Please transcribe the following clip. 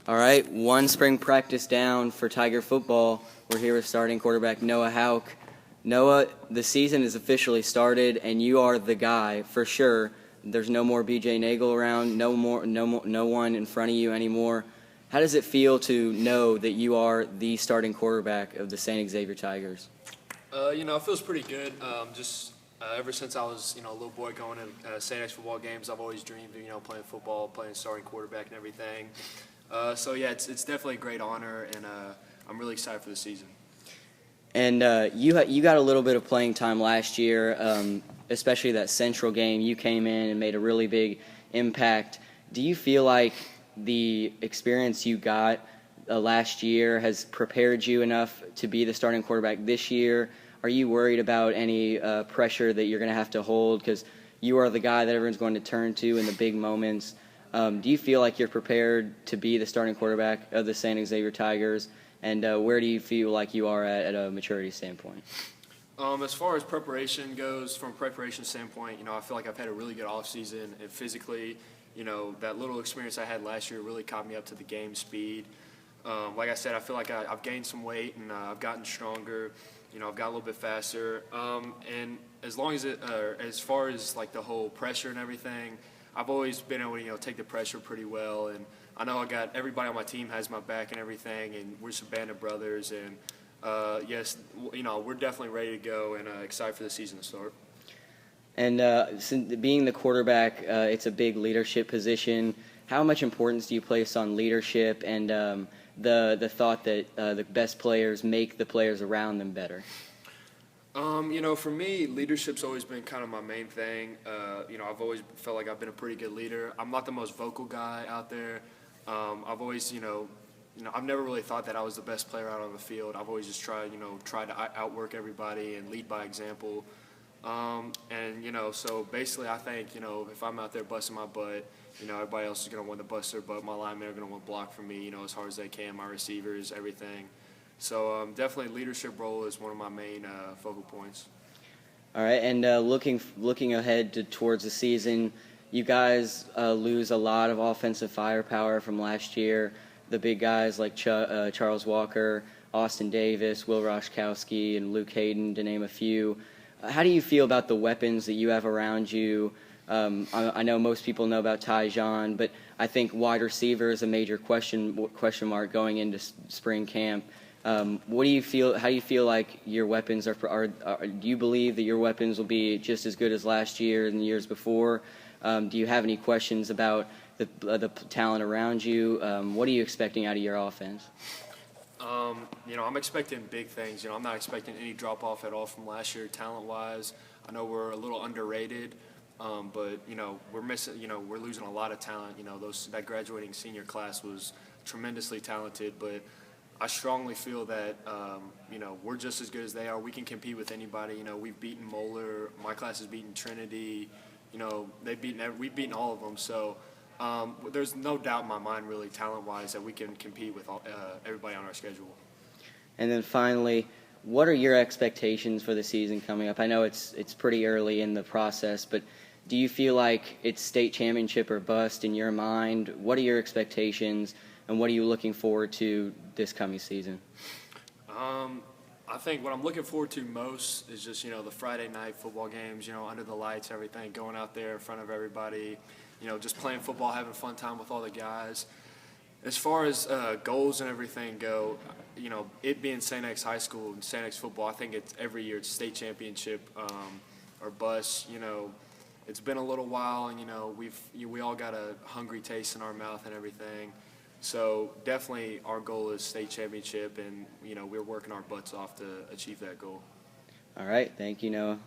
All right, one spring practice down for Tiger football. We're here with starting quarterback Noah Houk. Noah, the season is officially started, and you are the guy for sure. There's no more B.J. Nagel around, no one in front of you anymore. How does it feel to know that you are the starting quarterback of the St. Xavier Tigers? It feels pretty good. Ever since I was, a little boy going to St. X football games, I've always dreamed of, playing football, playing starting quarterback and everything. It's definitely a great honor, and I'm really excited for the season. And you got a little bit of playing time last year, especially that Central game. You came in and made a really big impact. Do you feel like the experience you got last year has prepared you enough to be the starting quarterback this year? Are you worried about any pressure that you're going to have to hold because you are the guy that everyone's going to turn to in the big moments? Do you feel like you're prepared to be the starting quarterback of the St. Xavier Tigers? And where do you feel like you are at a maturity standpoint? As far as preparation goes, from a preparation standpoint, I feel like I've had a really good offseason, and physically, that little experience I had last year really caught me up to the game speed. Like I said, I feel like I've gained some weight, and I've gotten stronger. I've got a little bit faster. And as far as like the whole pressure and everything, I've always been able to take the pressure pretty well, and I know I got everybody on my team has my back and everything, and we're just a band of brothers, and we're definitely ready to go and excited for the season to start. And since being the quarterback, it's a big leadership position. How much importance do you place on leadership and the thought that the best players make the players around them better? For me, leadership's always been kind of my main thing. I've always felt like I've been a pretty good leader. I'm not the most vocal guy out there. I've always, I've never really thought that I was the best player out on the field. I've always just tried to outwork everybody and lead by example. So basically I think, if I'm out there busting my butt, everybody else is going to want to bust their butt. My linemen are going to want to block for me, as hard as they can, my receivers, everything. So definitely leadership role is one of my main focal points. All right, and looking ahead towards the season, you guys lose a lot of offensive firepower from last year. The big guys like Charles Walker, Austin Davis, Will Roshkowski, and Luke Hayden, to name a few. How do you feel about the weapons that you have around you? I know most people know about Tyjon, but I think wide receiver is a major question mark going into spring camp. What do you feel? How do you feel like your weapons are? Do you believe that your weapons will be just as good as last year and the years before? Do you have any questions about the talent around you? What are you expecting out of your offense? I'm expecting big things. I'm not expecting any drop off at all from last year, talent-wise. I know we're a little underrated, but we're missing. We're losing a lot of talent. That graduating senior class was tremendously talented, but I strongly feel that we're just as good as they are. We can compete with anybody. We've beaten Moeller. My class has beaten Trinity. We've beaten all of them. So there's no doubt in my mind, really, talent-wise, that we can compete with everybody on our schedule. And then finally, what are your expectations for the season coming up? I know it's pretty early in the process, but do you feel like it's state championship or bust in your mind? What are your expectations, and what are you looking forward to this coming season? I think what I'm looking forward to most is just, the Friday night football games, under the lights, everything, going out there in front of everybody, just playing football, having a fun time with all the guys. As far as goals and everything go, it being St. X High School and St. X football, I think it's every year it's state championship or bust. It's been a little while, and we all got a hungry taste in our mouth and everything. So definitely our goal is state championship, and we're working our butts off to achieve that goal. All right, thank you, Noah.